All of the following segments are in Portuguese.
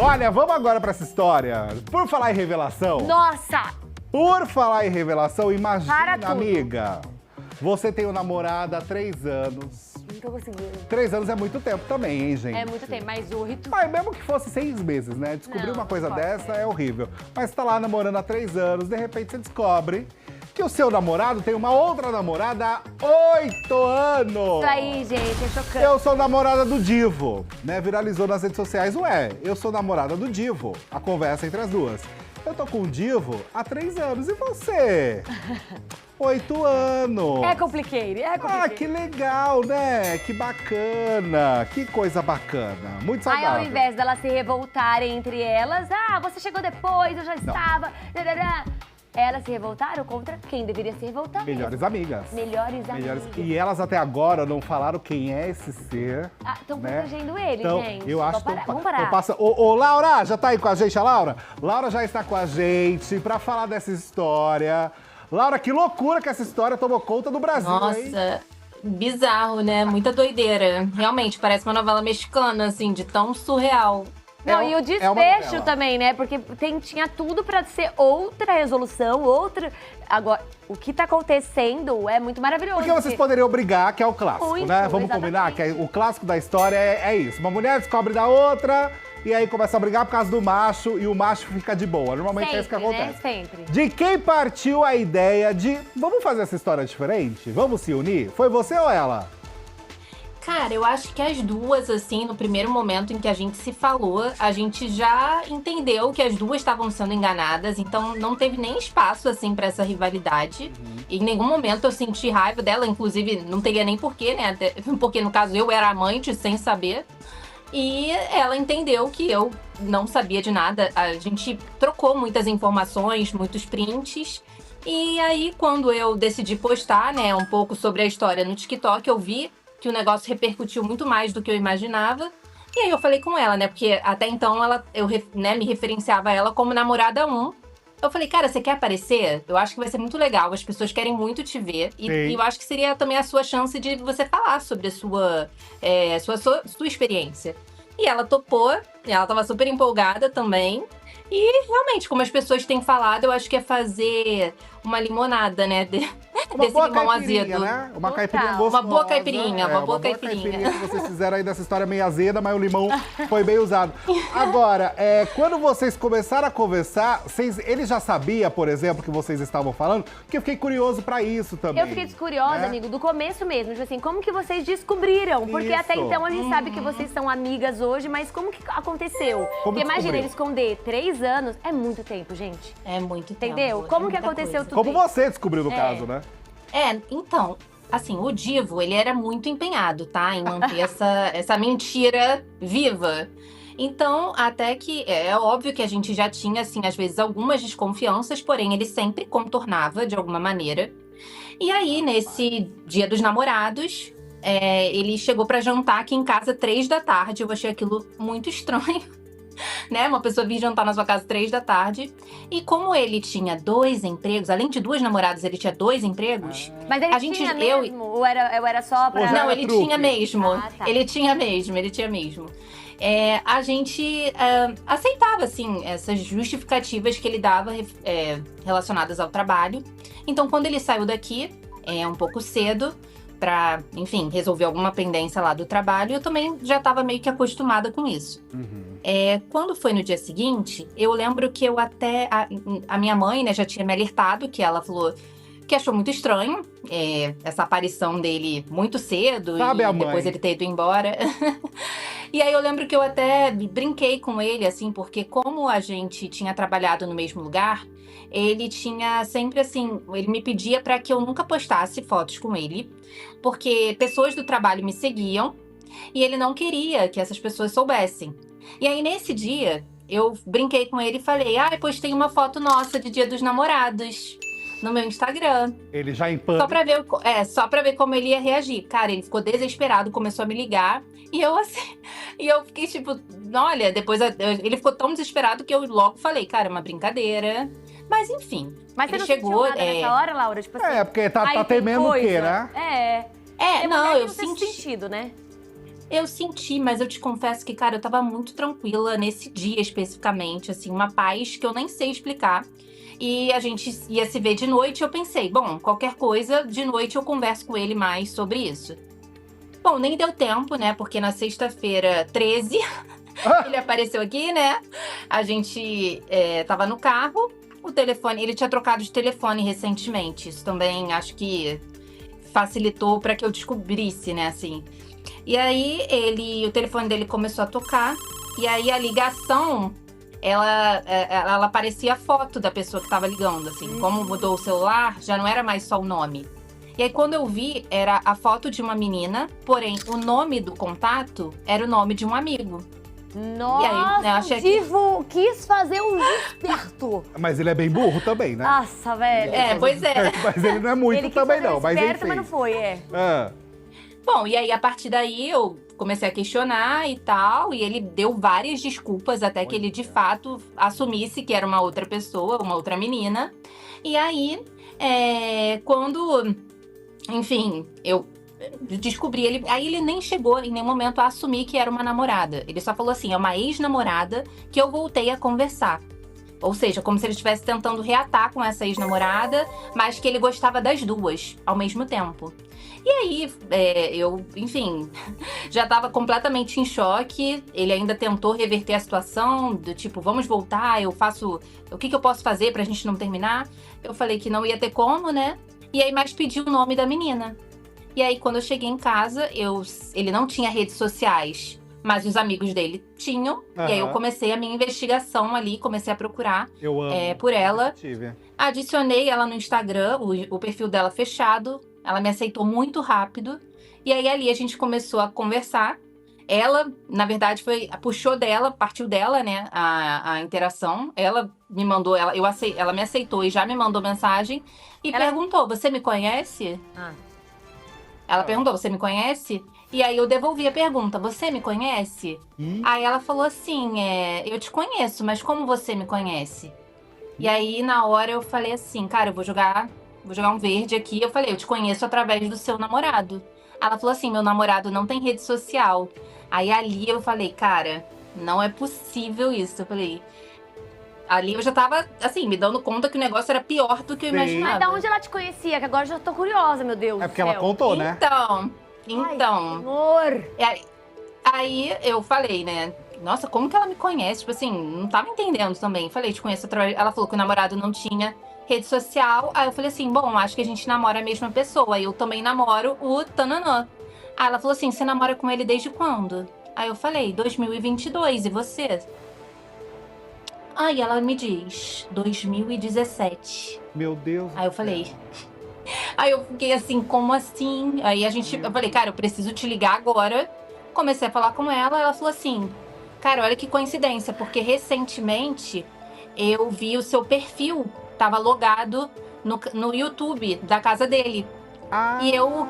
Olha, vamos agora pra essa história. Por falar em revelação... Nossa! Por falar em revelação, Para imagina, tudo. amiga. Você tem um namorado há 3 anos. Não tô conseguindo. 3 anos é muito tempo também, hein, gente? É muito tempo, mas 8. Mas mesmo que fosse 6 meses, né? Descobrir Não, uma coisa não pode, dessa é horrível. Mas tá lá namorando há 3 anos, de repente você descobre que o seu namorado tem uma outra namorada há 8 anos. Isso aí, gente, é chocante. Eu sou namorada do Divo, né? Viralizou nas redes sociais. Ué, eu sou namorada do Divo. A conversa entre as duas. Eu tô com o Divo há 3 anos. E você? 8 anos. É complicated, é complicated. Ah, que legal, né? Que bacana. Que coisa bacana. Muito Aí, saudável. ao invés delas se revoltarem entre elas, você chegou depois, eu já estava. Darará. Elas se revoltaram contra quem deveria se revoltar. Melhores amigas. Melhores amigas. E elas até agora não falaram quem é esse ser. Estão né? protegendo ele, Então, gente. eu acho Vamos parar. Ô, Laura, já tá aí com a gente, a Laura? Laura já está com a gente pra falar dessa história. Laura, que loucura que essa história tomou conta do Brasil, hein? Nossa, bizarro, né? Muita doideira. Realmente, parece uma novela mexicana, assim, de tão surreal. Não, e o uma desfecho novela. também, né? Porque tinha tudo pra ser outra resolução, outra... Agora, o que tá acontecendo é muito maravilhoso. Porque vocês poderiam brigar, que é o clássico, Muito, né? Vamos combinar exatamente. que o clássico da história é isso. Uma mulher descobre da outra e aí começa a brigar por causa do macho e o macho fica de boa. Normalmente é isso que Sempre, né? acontece. Sempre. De quem partiu a ideia de vamos fazer essa história diferente? Vamos se unir? Foi você ou ela? Cara, eu acho que as duas, assim, no primeiro momento em que a gente se falou, a gente já entendeu que as duas estavam sendo enganadas, então não teve nem espaço, assim, pra essa rivalidade. E em nenhum momento eu senti raiva dela, inclusive não teria nem porquê, né? Até porque, no caso, eu era amante sem saber. E ela entendeu que eu não sabia de nada. A gente trocou muitas informações, muitos prints. E aí, quando eu decidi postar, né, um pouco sobre a história no TikTok, eu vi que o negócio repercutiu muito mais do que eu imaginava. E aí eu falei com ela, né? Porque até então eu me referenciava ela como namorada 1. Eu falei, cara, você quer aparecer? Eu acho que vai ser muito legal, as pessoas querem muito te ver. E eu acho que seria também a sua chance de você falar sobre a sua experiência. E ela topou, e ela tava super empolgada também. E realmente, como as pessoas têm falado, eu acho que é fazer uma limonada, né? Uma Desse boa limão caipirinha, azedo. né? Uma Total. caipirinha gostosa. Uma boa caipirinha, uma boa caipirinha que vocês fizeram aí dessa história meio azeda, mas o limão foi bem usado. Agora, quando vocês começaram a conversar, ele já sabia, por exemplo, que vocês estavam falando? Porque eu fiquei curioso pra isso também. Eu fiquei curiosa, né? amigo, do começo mesmo. Tipo assim, como que vocês descobriram? Porque até Isso. então a gente sabe que vocês são amigas hoje, mas como que aconteceu? Como Porque imagina, descobriu? ele esconder 3 anos é muito tempo, gente. É muito tempo. Entendeu? é Como que muita aconteceu coisa. tudo Como isso? você descobriu no caso, né? Então, assim, o Divo, ele era muito empenhado, tá? Em manter essa mentira viva. Então, até que é óbvio que a gente já tinha, assim, às vezes algumas desconfianças, porém ele sempre contornava de alguma maneira. E aí, nesse Dia dos Namorados, ele chegou pra jantar aqui em casa 3 da tarde. Eu achei aquilo muito estranho. Né? Uma pessoa vir jantar na sua casa 3 da tarde. E como ele tinha 2 empregos, além de 2 namoradas, ele tinha 2 empregos. Mas ele tinha mesmo? Ou era só pra... Ou já Não, era ele truque? tinha mesmo. Tá. Ele tinha mesmo. A gente aceitava, assim, essas justificativas que ele dava relacionadas ao trabalho. Então, quando ele saiu daqui, um pouco cedo, pra, enfim, resolver alguma pendência lá do trabalho, eu também já estava meio que acostumada com isso. Quando foi no dia seguinte, eu lembro que a minha mãe, né, já tinha me alertado, que ela falou que achou muito estranho essa aparição dele muito cedo. Sabe e a mãe? depois ele ter ido embora. E aí eu lembro que eu até brinquei com ele, assim, porque como a gente tinha trabalhado no mesmo lugar, ele tinha sempre, assim, ele me pedia para que eu nunca postasse fotos com ele, porque pessoas do trabalho me seguiam e ele não queria que essas pessoas soubessem. E aí, nesse dia, eu brinquei com ele e falei, postei uma foto nossa de Dia dos Namorados no meu Instagram. Ele já em pânico. Só pra ver como ele ia reagir. Cara, ele ficou desesperado, começou a me ligar. E eu, assim, fiquei tipo, olha, depois ele ficou tão desesperado que eu logo falei, cara, é uma brincadeira. Mas enfim. Mas você ele não chegou. sentiu nada nessa hora, Laura? Tipo assim, Porque tá aí tem temendo o quê, coisa. né? Tem Não, mulher que eu não tem senti. sentido, né? Eu senti, mas eu te confesso que, cara, eu tava muito tranquila nesse dia especificamente, assim, uma paz que eu nem sei explicar. E a gente ia se ver de noite, eu pensei, bom, qualquer coisa, de noite eu converso com ele mais sobre isso. Bom, nem deu tempo, né? Porque na sexta-feira 13, ele apareceu aqui, né? A gente tava no carro, o telefone, ele tinha trocado de telefone recentemente. Isso também acho que facilitou pra que eu descobrisse, né, assim. E aí o telefone dele começou a tocar, e aí a ligação, ela aparecia a foto da pessoa que tava ligando, assim. Como mudou o celular, já não era mais só o nome. E aí quando eu vi, era a foto de uma menina, porém o nome do contato era o nome de um amigo. Nossa, E aí, né, achei o Divo quis fazer um esperto. Mas ele é bem burro também, né? Nossa, velho. Pois é. Mas ele não é muito Ele quis também, fazer um não. Mas esperto, enfim. mas não foi, Ah. Bom, e aí a partir daí eu comecei a questionar e tal, e ele deu várias desculpas até que ele de fato assumisse que era uma outra pessoa, uma outra menina. E aí, quando, enfim, eu descobri, aí ele nem chegou em nenhum momento a assumir que era uma namorada. Ele só falou assim, é uma ex-namorada que eu voltei a conversar. Ou seja, como se ele estivesse tentando reatar com essa ex-namorada, mas que ele gostava das duas ao mesmo tempo. E aí, eu, enfim, já tava completamente em choque. Ele ainda tentou reverter a situação, do tipo, vamos voltar, o que eu posso fazer pra gente não terminar? Eu falei que não ia ter como, né? E aí, mais pediu o nome da menina. E aí, quando eu cheguei em casa, ele não tinha redes sociais, mas os amigos dele tinham. Aham. E aí, eu comecei a minha investigação ali, comecei a procurar Eu amo. por ela. Tive. Adicionei ela no Instagram, o perfil dela fechado. Ela me aceitou muito rápido. E aí, ali, a gente começou a conversar. Ela, na verdade, partiu dela, né, a interação. Ela me mandou, ela me aceitou e já me mandou mensagem. E perguntou, você me conhece? Ela perguntou, você me conhece? E aí eu devolvi a pergunta, você me conhece? Aí ela falou assim, eu te conheço, mas como você me conhece? E aí na hora eu falei assim, cara, eu vou jogar um verde aqui. Eu falei, eu te conheço através do seu namorado. Ela falou assim, meu namorado não tem rede social. Aí ali eu falei, cara, não é possível isso. Eu falei... Ali eu já tava, assim, me dando conta que o negócio era pior do que eu imaginava. Mas da onde ela te conhecia? Que agora eu já tô curiosa, meu Deus. É porque ela contou, né? Então. Amor. Aí eu falei, né? Nossa, como que ela me conhece? Tipo assim, não tava entendendo também. Falei, te conheço através... Ela falou que o namorado não tinha rede social. Aí eu falei assim, bom, acho que a gente namora a mesma pessoa. Aí eu também namoro o Tananã. Aí ela falou assim, você namora com ele desde quando? Aí eu falei, 2022, e você? Aí ela me diz, 2017. Meu Deus. Aí eu falei... Aí eu fiquei assim, como assim? Aí eu falei, cara, eu preciso te ligar agora. Comecei a falar com ela falou assim, cara, olha que coincidência, porque recentemente eu vi o seu perfil, tava logado no YouTube da casa dele. E eu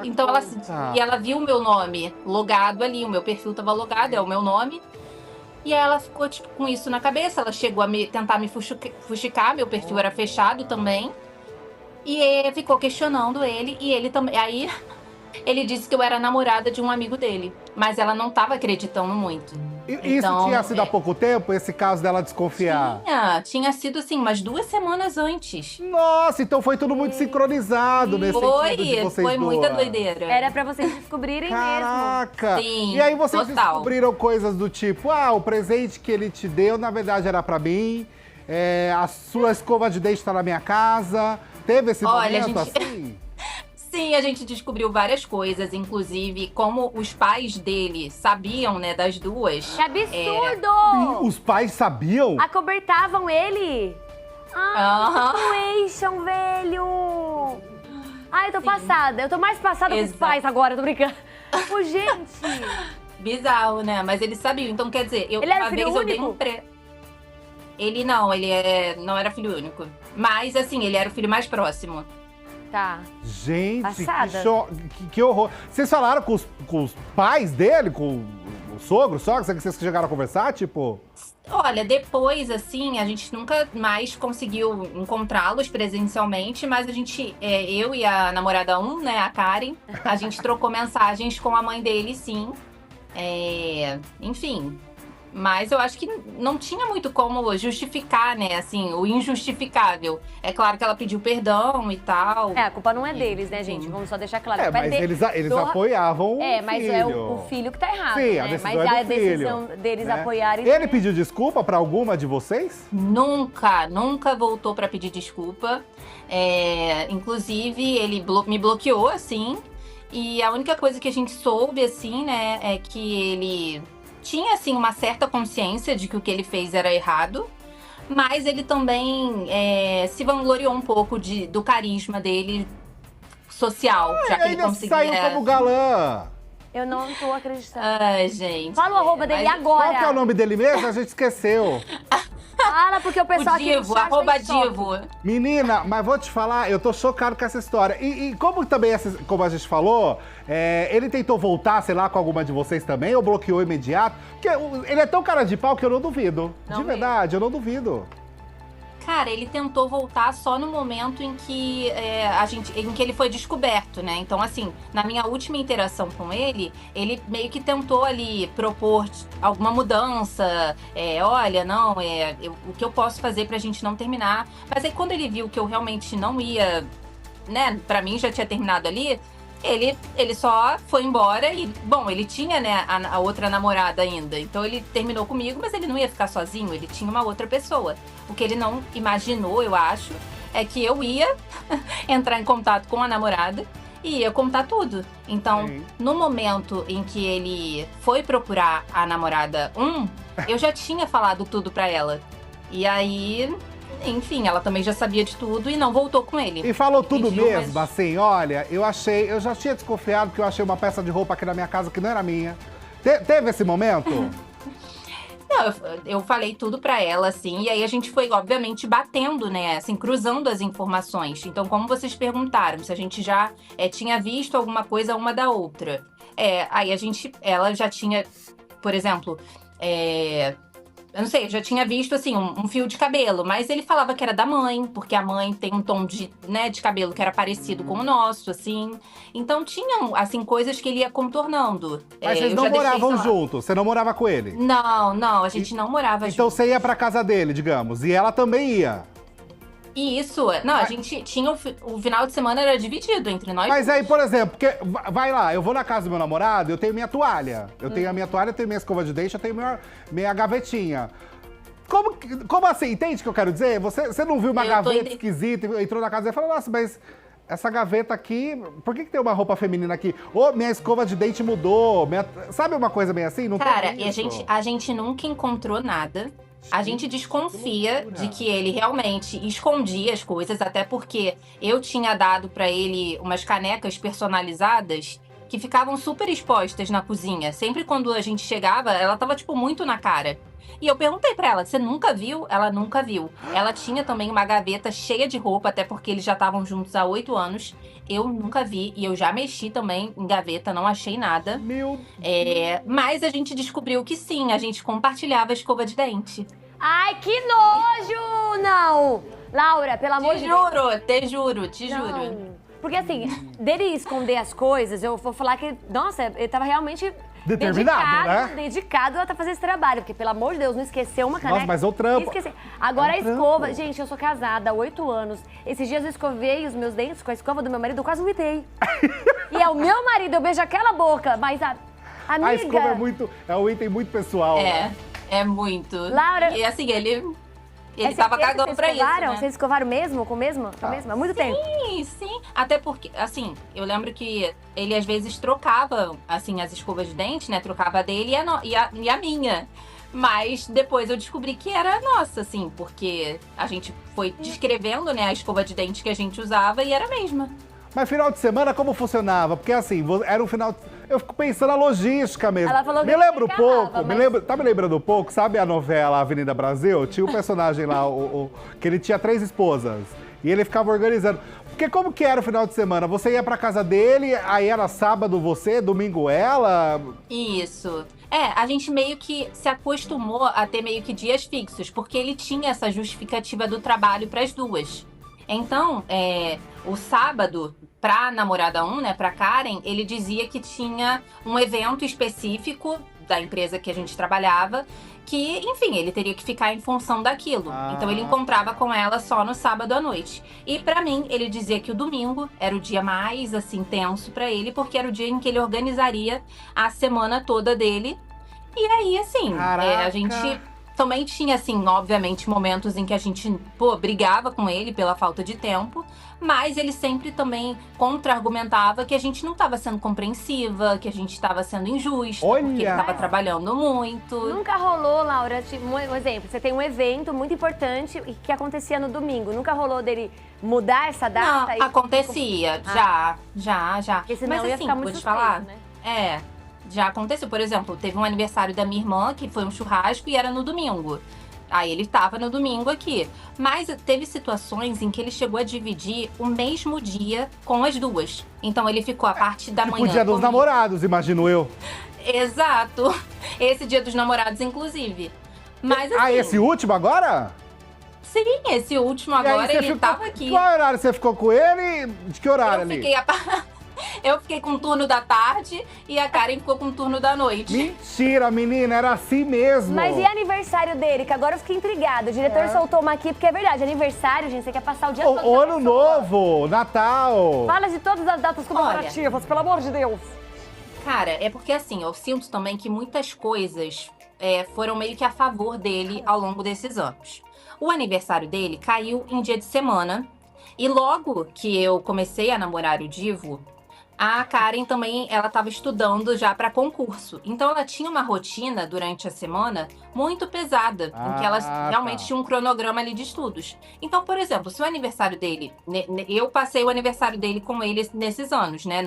então ela viu o meu nome logado ali, o meu perfil tava logado, é o meu nome. E aí ela ficou tipo, com isso na cabeça, ela chegou a tentar me fuxicar, meu perfil era fechado também. E ficou questionando ele, e ele também. Aí ele disse que eu era namorada de um amigo dele, mas ela não tava acreditando muito. Isso tinha sido há pouco tempo, esse caso dela desconfiar? Tinha sido assim, umas 2 semanas antes. Nossa, então foi tudo muito sincronizado nesse sentido de vocês foi duas. muita doideira. Era pra vocês descobrirem Caraca! mesmo. Sim, e aí vocês total. descobriram coisas do tipo, o presente que ele te deu, na verdade, era pra mim, a sua escova de dente tá na minha casa. Teve esse momento assim? Sim, a gente descobriu várias coisas, inclusive como os pais dele sabiam, né, das duas. Que absurdo! Os pais sabiam? Acobertavam ele? Situation, velho! Ai, eu tô passada. Eu tô mais passada que os pais agora, tô brincando. Gente! Bizarro, né? Mas eles sabiam. Então, quer dizer, ele era filho único? Ele não, não era filho único. Mas, assim, ele era o filho mais próximo. Tá. Gente, que horror. Vocês falaram com os pais dele, com o sogro, só? Vocês chegaram a conversar, tipo? Olha, depois, assim, a gente nunca mais conseguiu encontrá-los presencialmente, mas a gente, eu e a namorada 1, né, a Karen, a gente trocou mensagens com a mãe dele, sim. Enfim. Mas eu acho que não tinha muito como justificar, né, assim, o injustificável. É claro que ela pediu perdão e tal. A culpa não é deles, né, gente? Vamos só deixar claro. Mas eles apoiavam o filho. Mas é o filho que tá errado, Sim, né? a decisão mas é do a decisão filho, deles né? apoiarem... Ele pediu desculpa pra alguma de vocês? Nunca voltou pra pedir desculpa. Inclusive, ele me bloqueou, assim. E a única coisa que a gente soube, assim, né, é que ele tinha, assim, uma certa consciência de que o que ele fez era errado. Mas ele também se vangloriou um pouco do carisma dele social, já que ele conseguia... saiu como galã. Eu não tô acreditando. Ai, gente. Fala o arroba dele agora. Qual que é o nome dele mesmo? A gente esqueceu. Fala, porque o pessoal O Divo, aqui no chat tá em choque. @Divo. Menina, mas vou te falar, eu tô chocado com essa história. E como também, como a gente falou, ele tentou voltar, sei lá, com alguma de vocês também, ou bloqueou imediato? Porque ele é tão cara de pau que eu não duvido. Não de verdade, eu não duvido. Cara, ele tentou voltar só no momento em que em que ele foi descoberto, né? Então, assim, na minha última interação com ele meio que tentou ali propor alguma mudança. Olha, não, o que eu posso fazer pra gente não terminar. Mas aí quando ele viu que eu realmente não ia, né? Pra mim já tinha terminado ali. Ele só foi embora e, bom, ele tinha, né, a outra namorada ainda. Então ele terminou comigo, mas ele não ia ficar sozinho, ele tinha uma outra pessoa. O que ele não imaginou, eu acho, é que eu ia entrar em contato com a namorada e ia contar tudo. Então, no momento em que ele foi procurar a namorada eu já tinha falado tudo pra ela. E aí... Enfim, ela também já sabia de tudo e não voltou com ele. E falou tudo Pediu, mesmo, assim, olha, eu já tinha desconfiado que eu achei uma peça de roupa aqui na minha casa que não era minha. Teve esse momento? Não, eu falei tudo pra ela, assim, e aí a gente foi, obviamente, batendo, né, assim, cruzando as informações. Então, como vocês perguntaram, se a gente já tinha visto alguma coisa uma da outra. Aí ela já tinha, por exemplo, eu não sei, eu já tinha visto, assim, um fio de cabelo, mas ele falava que era da mãe, porque a mãe tem um tom de cabelo que era parecido com o nosso, assim. Então, tinham, assim, coisas que ele ia contornando. Mas vocês não moravam juntos? Você não morava com ele? Não, a gente não morava junto. Então você ia pra casa dele, digamos, e ela também ia? Isso. Não, a gente tinha o final de semana era dividido entre nós. Mas aí, por exemplo, porque, vai lá, eu vou na casa do meu namorado, eu tenho minha toalha. Eu tenho a minha toalha, eu tenho minha escova de dente, eu tenho minha gavetinha. Como assim? Entende o que eu quero dizer? Você não viu uma gaveta esquisita e entrou na casa e falou, nossa, mas essa gaveta aqui, por que tem uma roupa feminina aqui? Ou minha escova de dente mudou. Sabe uma coisa bem assim? Não Cara, tem e a gente nunca encontrou nada. A gente desconfia de que ele realmente escondia as coisas, até porque eu tinha dado pra ele umas canecas personalizadas que ficavam super expostas na cozinha. Sempre quando a gente chegava, ela tava, tipo, muito na cara. E eu perguntei pra ela, você nunca viu? Ela nunca viu. Ela tinha também uma gaveta cheia de roupa, até porque eles já estavam juntos há 8 anos. Eu nunca vi, e eu já mexi também em gaveta, não achei nada. Mas a gente descobriu que sim, a gente compartilhava a escova de dente. Ai, que nojo! Não! Laura, pelo amor de Deus. Te juro. Porque assim, dele esconder as coisas, eu vou falar que, nossa, ele tava realmente determinado, dedicado a fazer esse trabalho. Porque, pelo amor de Deus, não esqueceu uma caneca. Nossa, mas o trampo. Agora a escova, gente, eu sou casada há 8 anos. Esses dias eu escovei os meus dentes com a escova do meu marido, eu quase vomitei. E é o meu marido, eu beijo aquela boca, mas amiga... A escova é um item muito pessoal. É muito. Laura... E assim, ele tava cagando pra isso, né? Vocês escovaram mesmo? Com o mesmo? Há muito tempo? Sim. Até porque, assim, eu lembro que ele às vezes trocava, assim, as escovas de dente, né? Trocava a dele e a minha. Mas depois eu descobri que era nossa, assim, porque a gente foi descrevendo, né, a escova de dente que a gente usava e era a mesma. Mas final de semana, como funcionava? Porque assim, era um final... Eu fico pensando na logística mesmo. Ela falou que me lembro ficava, pouco, mas... tá me lembrando um pouco, sabe a novela Avenida Brasil? Tinha um personagem lá, que ele tinha 3 esposas. E ele ficava organizando. Porque como que era o final de semana? Você ia pra casa dele, aí era sábado você, domingo ela? Isso. A gente meio que se acostumou a ter meio que dias fixos, porque ele tinha essa justificativa do trabalho pras duas. Então, o sábado, pra namorada 1, né, pra Karen, ele dizia que tinha um evento específico da empresa que a gente trabalhava, que, enfim, ele teria que ficar em função daquilo. Então ele encontrava com ela só no sábado à noite. E pra mim, ele dizia que o domingo era o dia mais, assim, tenso pra ele, porque era o dia em que ele organizaria a semana toda dele. E aí, assim, a gente também tinha, assim, obviamente, momentos em que a gente, brigava com ele pela falta de tempo, mas ele sempre também contra-argumentava que a gente não estava sendo compreensiva, que a gente estava sendo injusta, porque ele estava trabalhando muito. Nunca rolou, Laura, tipo, um exemplo, você tem um evento muito importante que acontecia no domingo, nunca rolou dele mudar essa data? Não, acontecia, já. Porque senão mas ia assim, ficar muito vou te falar, né? Já aconteceu. Por exemplo, teve um aniversário da minha irmã, que foi um churrasco e era no domingo. Aí ele tava no domingo aqui. Mas teve situações em que ele chegou a dividir o mesmo dia com as duas. Então ele ficou a parte da manhã. O dia dos namorados, imagino eu. Exato. Esse dia dos namorados, inclusive. Mas assim... esse último agora? Sim, esse último agora ele tava aqui. Qual horário você ficou com ele? De que horário ali? Eu fiquei com o turno da tarde e a Karen ficou com o turno da noite. Mentira, menina, era assim mesmo. Mas e aniversário dele? Que agora eu fiquei intrigada. O diretor soltou uma aqui, porque é verdade. Aniversário, gente, você quer passar o dia todo. O Ano Novo, Natal. Fala de todas as datas comemorativas, pelo amor de Deus. Cara, é porque assim, eu sinto também que muitas coisas foram meio que a favor dele ao longo desses anos. O aniversário dele caiu em dia de semana. E logo que eu comecei a namorar o Divo, a Karen também, ela estava estudando já para concurso. Então ela tinha uma rotina durante a semana muito pesada, em que ela realmente tinha um cronograma ali de estudos. Então, por exemplo, se o aniversário dele... Eu passei o aniversário dele com ele nesses anos, né?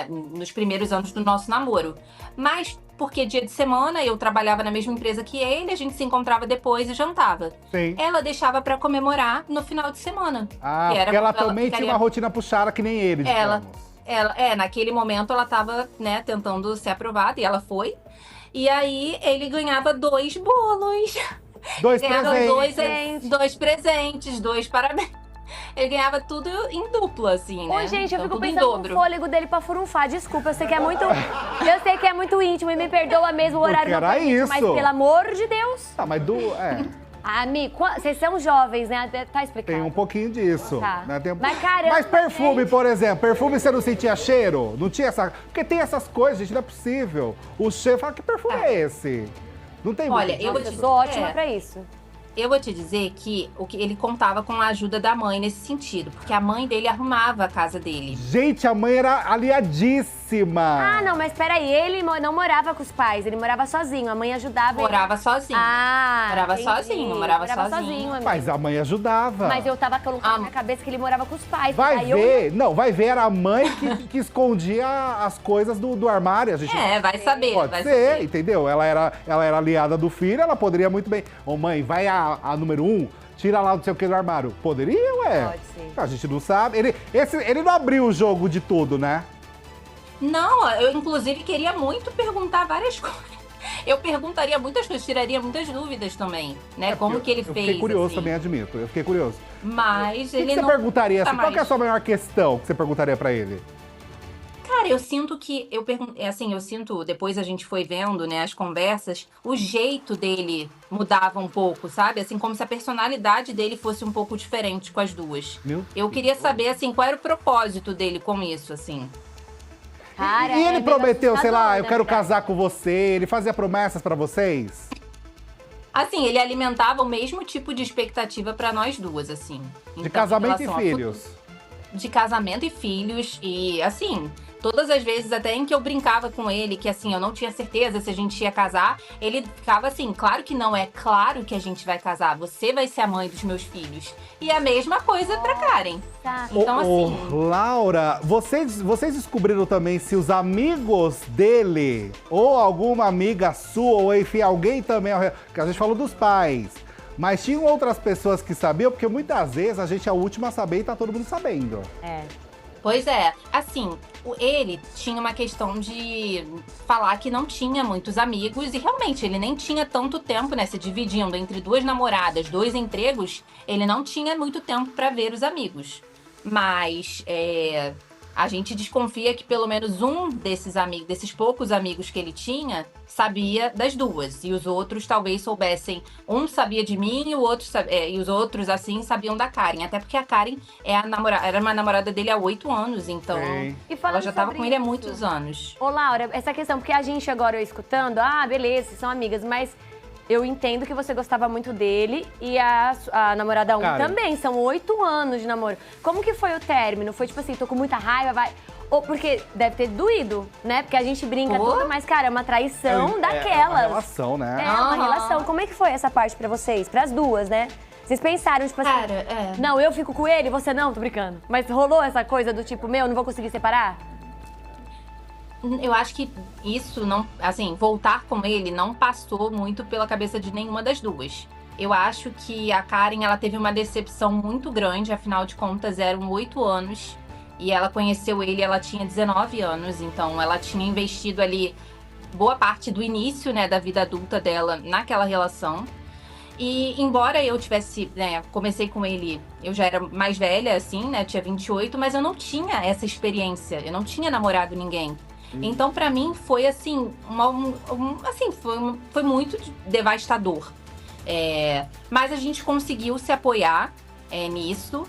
Nos primeiros anos do nosso namoro. Mas porque dia de semana eu trabalhava na mesma empresa que ele, a gente se encontrava depois e jantava. Sim. Ela deixava para comemorar no final de semana. Porque ela também tinha uma rotina puxada que nem ele, digamos. Naquele momento ela tava, né, tentando ser aprovada e ela foi. E aí ele ganhava 2 bolos. 2 presentes. 2 presentes, 2 parabéns. Ele ganhava tudo em dupla, assim, né? Ô, gente, eu então, fico pensando no fôlego dele pra furunfar. Desculpa, eu sei que é muito... eu sei que é muito íntimo e me perdoa mesmo o horário do permite, mas pelo amor de Deus. Mas Amigo, vocês são jovens, né? Tá explicado. Tem um pouquinho disso. Tá. Né? Mas caramba, Mas perfume, gente. por exemplo. Perfume você não sentia cheiro? Não tinha essa... Porque tem essas coisas, gente, não é possível. O cheiro fala, que perfume é esse? Não tem Olha, muito. Eu sou ótima pra isso. Eu vou te dizer que ele contava com a ajuda da mãe nesse sentido, porque a mãe dele arrumava a casa dele. Gente, a mãe era aliadíssima. Ah, não, mas peraí, ele não morava com os pais, ele morava sozinho, a mãe ajudava Morava sozinho. Morava sozinho. Mas a mãe ajudava. Mas eu tava colocando na minha cabeça que ele morava com os pais. Vai ver, era a mãe que escondia as coisas do armário. A gente vai saber. Pode ser, entendeu? Ela era aliada do filho, ela poderia muito bem. Ô mãe, vai a número 1, tira lá não sei o que do armário. Poderia, ué? Pode ser. A gente não sabe. Ele não abriu o jogo de tudo, né? Não, eu inclusive queria muito perguntar várias coisas. Eu perguntaria muitas coisas, tiraria muitas dúvidas também, né? Como que ele fez. Eu fiquei curioso assim. tambbe admito. Eu fiquei curioso. Mas ele não... O que você perguntaria? Qual que é a sua maior questão que você perguntaria pra ele? Cara, eu sinto que... eu sinto, depois a gente foi vendo, né, as conversas, o jeito dele mudava um pouco, sabe? Assim, como se a personalidade dele fosse um pouco diferente com as duas. Eu queria saber, assim, qual era o propósito dele com isso, assim. Cara, e ele prometeu, sei lá, eu quero verdade. casar com você, ele fazia promessas pra vocês? Assim, ele alimentava o mesmo tipo de expectativa pra nós duas, assim. De casamento e filhos. De casamento e filhos, e assim... Todas as vezes, até em que eu brincava com ele, que assim, eu não tinha certeza se a gente ia casar, ele ficava assim, claro que não, é claro que a gente vai casar, você vai ser a mãe dos meus filhos. E a mesma coisa pra Karen. Então, assim... Laura, vocês descobriram também se os amigos dele, ou alguma amiga sua, ou enfim, alguém também, que a gente falou dos pais, mas tinham outras pessoas que sabiam, porque muitas vezes a gente é a última a saber e tá todo mundo sabendo. Pois é, assim, ele tinha uma questão de falar que não tinha muitos amigos e realmente ele nem tinha tanto tempo, né? Se dividindo entre 2 namoradas, 2 empregos, ele não tinha muito tempo pra ver os amigos. Mas a gente desconfia que pelo menos um desses amigos, desses poucos amigos que ele tinha, sabia das 2. E os outros talvez soubessem. Um sabia de mim e, e os outros, assim, sabiam da Karen. Até porque a Karen era uma namorada dele há 8 anos, então ela já tava com ele há muitos anos. Ô, Laura, essa questão, porque a gente agora escutando, beleza, são amigas, mas eu entendo que você gostava muito dele e a namorada 1 também. São 8 anos de namoro. Como que foi o término? Foi tipo assim, tô com muita raiva, vai... Ou porque deve ter doído, né? Porque a gente brinca tudo, mas, cara, é uma traição daquelas. É uma relação, né? É uma relação. Como é que foi essa parte pra vocês? Pras duas, né? Vocês pensaram, tipo assim, não, eu fico com ele, você não? Tô brincando. Mas rolou essa coisa do tipo, não vou conseguir separar? Eu acho que isso não, assim, voltar com ele não passou muito pela cabeça de nenhuma das duas. Eu acho que a Karen, ela teve uma decepção muito grande, afinal de contas eram 8 anos e ela conheceu ele, ela tinha 19 anos, então ela tinha investido ali boa parte do início, né, da vida adulta dela naquela relação. E embora eu tivesse, né, comecei com ele, eu já era mais velha, assim, né, tinha 28, mas eu não tinha essa experiência, eu não tinha namorado ninguém. Então, pra mim, foi assim, foi muito devastador. Mas a gente conseguiu se apoiar nisso.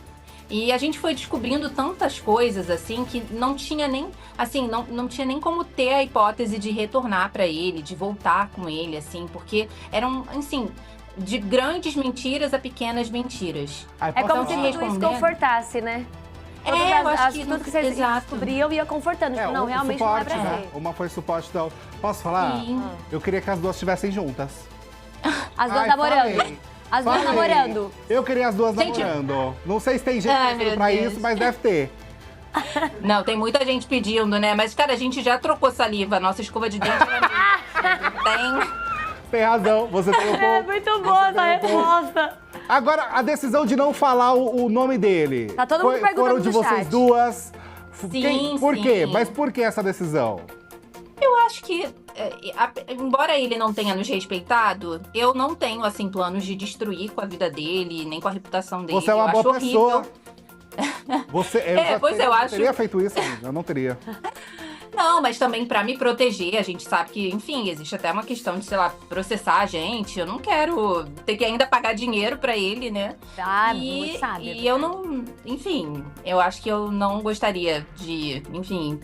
E a gente foi descobrindo tantas coisas, assim, que não tinha nem, assim, não tinha nem como ter a hipótese de retornar pra ele, de voltar com ele, assim, porque eram, assim, de grandes mentiras a pequenas mentiras. É como se tudo isso confortasse, né? Eu acho que tudo que vocês descobriam ia confortando. Tipo, não, realmente suporte, não é pra né? ser. Uma foi suporte da outra. Posso falar? Sim. Eu queria que as duas estivessem juntas. As duas namorando. Falei. As duas namorando. Eu queria as duas namorando. Não sei se tem gente pra isso, mas deve ter. Não, tem muita gente pedindo, né? Mas, cara, a gente já trocou saliva. Nossa escova de dente era Tem razão, você tem um pouco. É muito boa essa resposta. Agora, a decisão de não falar o nome dele. Tá todo mundo perguntando foram de no vocês chat. duas. Sim, Por quê? sim. Mas por que essa decisão? Eu acho que, embora ele não tenha nos respeitado, eu não tenho, assim, planos de destruir com a vida dele, nem com a reputação dele. Você é uma eu boa acho pessoa. Horrível. Eu teria feito isso, amiga. Eu não teria. Não, mas também pra me proteger, a gente sabe que, enfim, existe até uma questão de, sei lá, processar a gente. Eu não quero ter que ainda pagar dinheiro pra ele, né? Muito sábio. E eu não, enfim, eu acho que eu não gostaria de, enfim,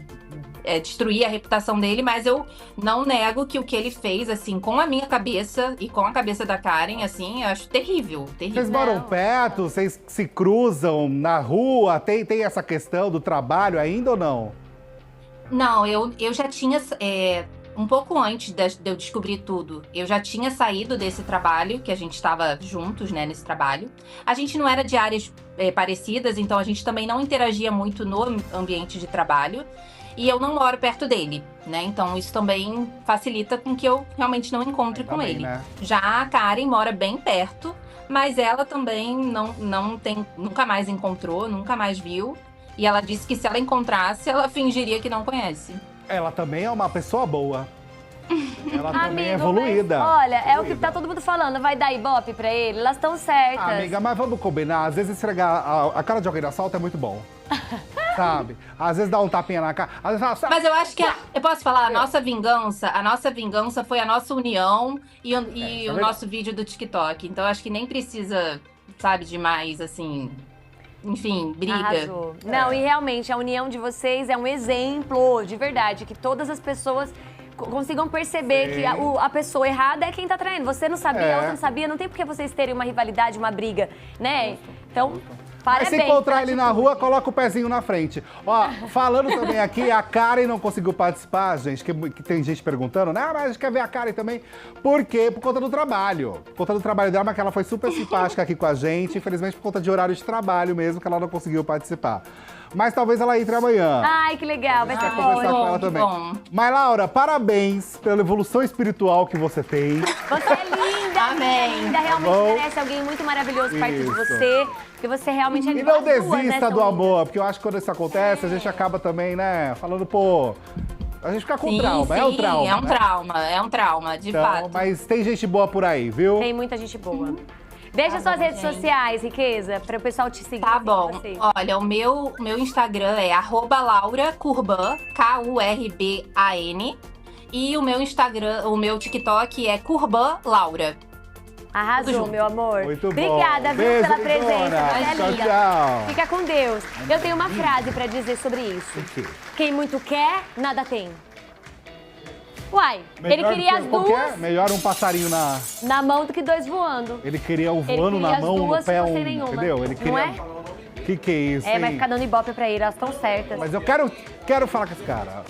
destruir a reputação dele, mas eu não nego que o que ele fez, assim, com a minha cabeça e com a cabeça da Karen, assim, eu acho terrível, terrível. Vocês moram perto? Vocês se cruzam na rua? Tem essa questão do trabalho ainda ou não? Não, eu já tinha, um pouco antes de eu descobrir tudo, eu já tinha saído desse trabalho, que a gente estava juntos, né, nesse trabalho. A gente não era de áreas parecidas, então a gente também não interagia muito no ambiente de trabalho. E eu não moro perto dele, né? Então isso também facilita com que eu realmente não encontre com ele. Né? Já a Karen mora bem perto, mas ela também nunca mais encontrou, nunca mais viu. E ela disse que se ela encontrasse, ela fingiria que não conhece. Ela também é uma pessoa boa. Ela também é Amigo, evoluída. mas, olha, é o que tá todo mundo falando. Vai dar ibope pra ele? Elas estão certas. Amiga, mas vamos combinar. Às vezes esfregar a cara de alguém na salta é muito bom. Sabe? Às vezes dá um tapinha na cara. Às vezes fala, Mas eu acho que, eu posso falar, a nossa vingança foi a nossa união e o nosso vídeo do TikTok. Então eu acho que nem precisa, sabe, de mais, assim... Enfim, briga. Arrasou. Não, e realmente, a união de vocês é um exemplo, de verdade, que todas as pessoas consigam perceber que a pessoa errada é quem tá traindo. Você não sabia, a outra não sabia, não tem por que vocês terem uma rivalidade, uma briga, né? Então, Mas parabéns. se encontrar ele na rua, coloca o pezinho na frente. Ó, falando também aqui, a Karen não conseguiu participar, gente, que tem gente perguntando, né? Mas a gente quer ver a Karen também. Por quê? Por conta do trabalho. Por conta do trabalho dela, mas que ela foi super simpática aqui com a gente. Infelizmente, por conta de horário de trabalho mesmo, que ela não conseguiu participar. Mas talvez ela entre amanhã. Ai, que legal, vai ser conversar com ela bom, também. bom. Mas, Laura, parabéns pela evolução espiritual que você tem. Você é linda, Amém. Ainda realmente bom? merece alguém muito maravilhoso perto de Isso. você. Porque você realmente é E não as duas, né, desista são do amor, porque eu acho que quando isso acontece, a gente acaba também, né, falando, pô, a gente fica com trauma, é um trauma. É um né? trauma, é um trauma, de Então, fato. mas tem gente boa por aí, viu? Tem muita gente boa. Deixa suas redes gente. sociais, Riqueza, para o pessoal te seguir. Tá seguir bom. você. Olha, o meu Instagram é @lauracurban, Kurban. E o meu Instagram, o meu TikTok é Curban Laura. Arrasou, meu amor. Muito bom. Obrigada, viu, Beijo, pela presença. lindona. Você é Tchau, linda. tchau. Fica com Deus. Eu tenho uma frase pra dizer sobre isso. O quê? Quem muito quer, nada tem. Uai, ele Melhor queria que- as qual que é? duas Melhor um passarinho na... na mão do que dois voando. Ele queria o Ele voando queria na as mão, no duas pé, sem nenhuma. entendeu? Ele Não queria... é? Que é isso, É, mas hein? ficar dando ibope pra ele, elas estão certas. Mas eu quero falar com esse cara.